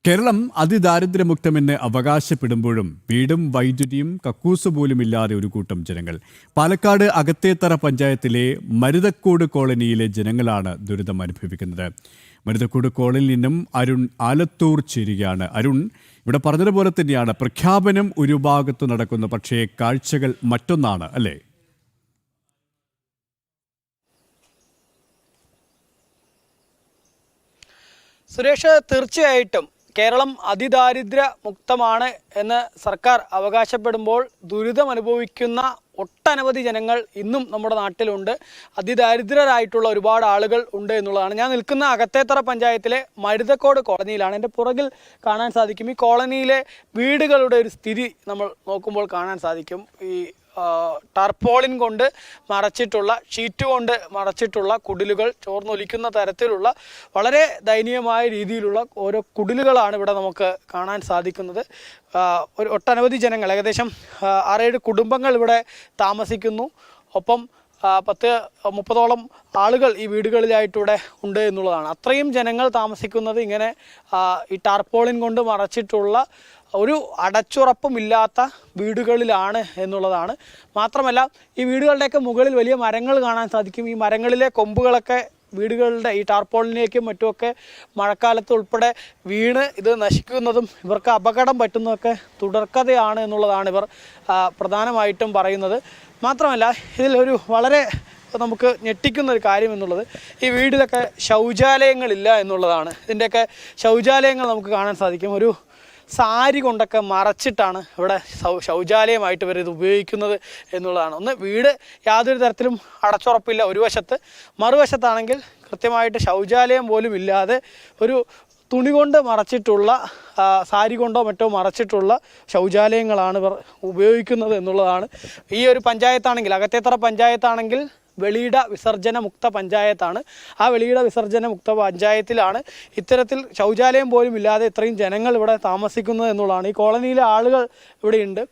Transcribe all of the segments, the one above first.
കേരളം അതിദാരിദ്ര്യമുക്തമെന്ന് അവകാശപ്പെടുമ്പോഴും വീടും വൈദ്യുതിയും കക്കൂസ് പോലുമില്ലാതെ ഒരു കൂട്ടം ജനങ്ങൾ. പാലക്കാട് അകത്തേത്തറ പഞ്ചായത്തിലെ മരുതക്കോട് കോളനിയിലെ ജനങ്ങളാണ് ദുരിതം അനുഭവിക്കുന്നത്. മരുതക്കോട് കോളനിയിൽ നിന്നും അരുൺ ആലത്തൂർ ചേരുകയാണ്. അരുൺ, ഇവിടെ പറഞ്ഞതുപോലെ തന്നെയാണ്, പ്രഖ്യാപനം ഒരു ഭാഗത്ത് നടക്കുന്നു, പക്ഷേ കാഴ്ചകൾ മറ്റൊന്നാണ്, അല്ലേ? സുരേഷ്, തീർച്ചയായിട്ടും കേരളം അതിദാരിദ്ര്യ മുക്തമാണ് എന്ന് സർക്കാർ അവകാശപ്പെടുമ്പോൾ ദുരിതം അനുഭവിക്കുന്ന ഒട്ടനവധി ജനങ്ങൾ ഇന്നും നമ്മുടെ നാട്ടിലുണ്ട്. അതിദാരിദ്ര്യരായിട്ടുള്ള ഒരുപാട് ആളുകൾ ഉണ്ട് എന്നുള്ളതാണ്. ഞാൻ നിൽക്കുന്ന അകത്തേത്തറ പഞ്ചായത്തിലെ മരുതക്കോട് കോളനിയിലാണ്. എൻ്റെ പുറകിൽ കാണാൻ സാധിക്കും ഈ കോളനിയിലെ വീടുകളുടെ ഒരു സ്ഥിതി നമ്മൾ നോക്കുമ്പോൾ കാണാൻ സാധിക്കും. ഈ ടാർപോളിൻ കൊണ്ട് മറച്ചിട്ടുള്ള, ഷീറ്റ് കൊണ്ട് മറച്ചിട്ടുള്ള കുടിലുകൾ, ചോർന്നൊലിക്കുന്ന തരത്തിലുള്ള വളരെ ദയനീയമായ രീതിയിലുള്ള ഓരോ കുടിലുകളാണ് ഇവിടെ നമുക്ക് കാണാൻ സാധിക്കുന്നത്. ഒട്ടനവധി ജനങ്ങൾ, ഏകദേശം 6-7 കുടുംബങ്ങൾ ഇവിടെ താമസിക്കുന്നു. ഒപ്പം 10-30ഓളം ആളുകൾ ഈ വീടുകളിലായിട്ടിവിടെ ഉണ്ട് എന്നുള്ളതാണ്. അത്രയും ജനങ്ങൾ താമസിക്കുന്നത് ഇങ്ങനെ ഈ ടാർപോളിൻ കൊണ്ട് മറച്ചിട്ടുള്ള ഒരു അടച്ചുറപ്പുമില്ലാത്ത വീടുകളിലാണ് എന്നുള്ളതാണ്. മാത്രമല്ല, ഈ വീടുകളുടെയൊക്കെ മുകളിൽ വലിയ മരങ്ങൾ കാണാൻ സാധിക്കും. ഈ മരങ്ങളിലെ കൊമ്പുകളൊക്കെ വീടുകളുടെ ഈ ടാർപോളിനേക്കും മറ്റുമൊക്കെ മഴക്കാലത്ത് ഉൾപ്പെടെ വീണ് ഇത് നശിക്കുന്നതും ഇവർക്ക് അപകടം പറ്റുന്നതൊക്കെ തുടർക്കഥയാണ് എന്നുള്ളതാണ് ഇവർ പ്രധാനമായിട്ടും പറയുന്നത്. മാത്രമല്ല, ഇതിൽ ഒരു വളരെ നമുക്ക് ഞെട്ടിക്കുന്ന ഒരു കാര്യം എന്നുള്ളത്, ഈ വീട്ടിലൊക്കെ ശൗചാലയങ്ങളില്ല എന്നുള്ളതാണ്. ഇതിൻ്റെയൊക്കെ ശൗചാലയങ്ങൾ നമുക്ക് കാണാൻ സാധിക്കും. ഒരു സാരി കൊണ്ടൊക്കെ മറച്ചിട്ടാണ് ഇവിടെ ശൗചാലയമായിട്ട് ഇവർ ഇത് ഉപയോഗിക്കുന്നത് എന്നുള്ളതാണ്. ഒന്ന്, വീട് യാതൊരു തരത്തിലും അടച്ചുറപ്പില്ല ഒരു വശത്ത്, മറുവശത്താണെങ്കിൽ കൃത്യമായിട്ട് ശൗചാലയം പോലും ഇല്ലാതെ ഒരു തുണി കൊണ്ട് മറച്ചിട്ടുള്ള, സാരി കൊണ്ടോ മറ്റോ മറച്ചിട്ടുള്ള ശൗചാലയങ്ങളാണ് ഇവർ ഉപയോഗിക്കുന്നത് എന്നുള്ളതാണ്. ഈ ഒരു പഞ്ചായത്താണെങ്കിൽ, അകത്തേത്തറ പഞ്ചായത്താണെങ്കിൽ വെളിയിട വിസർജന മുക്ത പഞ്ചായത്താണ്. ആ വെളിയിട വിസർജന മുക്ത പഞ്ചായത്തിലാണ് ഇത്തരത്തിൽ ശൗചാലയം പോലും ഇല്ലാതെ ഇത്രയും ജനങ്ങൾ ഇവിടെ താമസിക്കുന്നത് എന്നുള്ളതാണ്. ഈ കോളനിയിലെ ആളുകൾ ഇവിടെയുണ്ട്.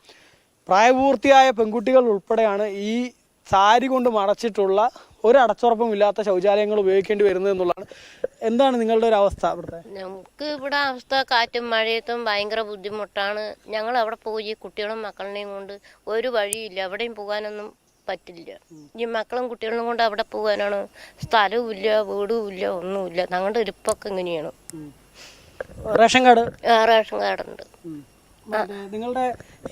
പ്രായപൂർത്തിയായ പെൺകുട്ടികൾ ഉൾപ്പെടെയാണ് ഈ സാരി കൊണ്ട് മറച്ചിട്ടുള്ള ഒരു അടച്ചുറപ്പും ഇല്ലാത്ത ശൗചാലയങ്ങൾ ഉപയോഗിക്കേണ്ടി വരുന്നത് എന്നുള്ളതാണ്. എന്താണ് നിങ്ങളുടെ ഒരു അവസ്ഥ ഇവിടുത്തെ? നമുക്ക് ഇവിടെ അവസ്ഥ കാറ്റും മഴയത്തും ഭയങ്കര ബുദ്ധിമുട്ടാണ്. ഞങ്ങൾ അവിടെ പോയി കുട്ടികളും മക്കളിനെയും കൊണ്ട് ഒരു വഴിയില്ല, എവിടെയും പോകാനൊന്നും പറ്റില്ല. ഈ മക്കളും കുട്ടികളും കൊണ്ട് അവിടെ പോകാനാണ് സ്ഥലവും ഇല്ല, വീടും ഇല്ല, ഒന്നുമില്ല. ഞങ്ങളുടെ ഇരിപ്പൊക്കെ ഇങ്ങനെയാണ്. റേഷൻ കാർഡുണ്ട്. നിങ്ങളുടെ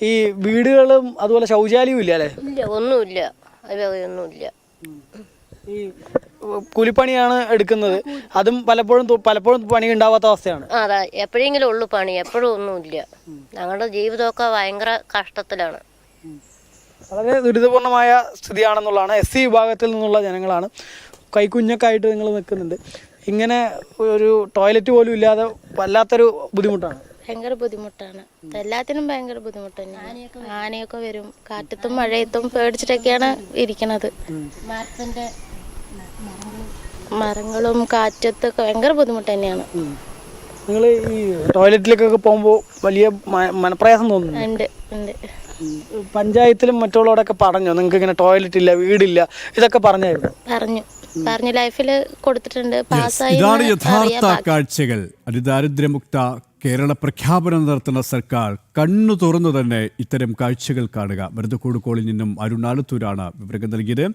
ഈ വീടുകളും അതുപോലെ ശൗചാലയവും ഇല്ല അല്ലേ? ഇല്ല, ഒന്നുമില്ല, ഒന്നുമില്ല. ഈ കൂലിപ്പണിയാണ് എടുക്കുന്നത്. അതും പലപ്പോഴും പണി ഉണ്ടാവാത്ത അവസ്ഥയാണ്. അതാ, എപ്പോഴെങ്കിലും ഉള്ളു പണി, എപ്പോഴും ഒന്നുമില്ല. ഞങ്ങളുടെ ജീവിതമൊക്കെ ഭയങ്കര കഷ്ടത്തിലാണ്. വളരെ ദുരിതപൂർണമായ സ്ഥിതിയാണെന്നുള്ളതാണ്. SC വിഭാഗത്തിൽ നിന്നുള്ള ജനങ്ങളാണ്. കൈക്കുഞ്ഞൊക്കെ ആയിട്ട് നിങ്ങൾ നിൽക്കുന്നുണ്ട്. ഇങ്ങനെ ഒരു ടോയ്ലറ്റ് പോലും ഇല്ലാതെ വല്ലാത്തൊരു ബുദ്ധിമുട്ടാണ്. ഭയങ്കര ബുദ്ധിമുട്ടാണ്. എല്ലാത്തിനും ഭയങ്കര ബുദ്ധിമുട്ട് തന്നെയാണ്. ആനയൊക്കെ വരും, കാറ്റത്തും മഴയത്തും പേടിച്ചിട്ടൊക്കെയാണ് ഇരിക്കണത്. മരങ്ങളും കാറ്റത്തൊക്കെ ഭയങ്കര ബുദ്ധിമുട്ട് തന്നെയാണ്. നിങ്ങൾ ഈ ടോയ്ലറ്റിലേക്കൊക്കെ പോകുമ്പോൾ വലിയ മനപ്രയാസം തോന്നുന്നു? ഉണ്ട്. പഞ്ചായത്തിലും മറ്റുള്ളവരൊക്കെ പറഞ്ഞോ നിങ്ങൾക്ക് ഇങ്ങനെ ടോയ്ലറ്റ് ഇല്ല, വീടില്ല, ഇതൊക്കെ പറഞ്ഞു ലൈഫിൽ കൊടുത്തിട്ടുണ്ട്, പാസ്സായി. ഇതാണ് യഥാർത്ഥ കാഴ്ചകൾ. അതിദാരിദ്ര്യമുക്ത കേരള പ്രഖ്യാപനം നടത്തുന്ന സർക്കാർ കണ്ണു തുറന്നു തന്നെ ഇത്തരം കാഴ്ചകൾ കാണുക. മരുതക്കോട് കോളിൽ നിന്നും അരുൺ ആലത്തൂരാണ് വിവരങ്ങൾ നൽകിയത്.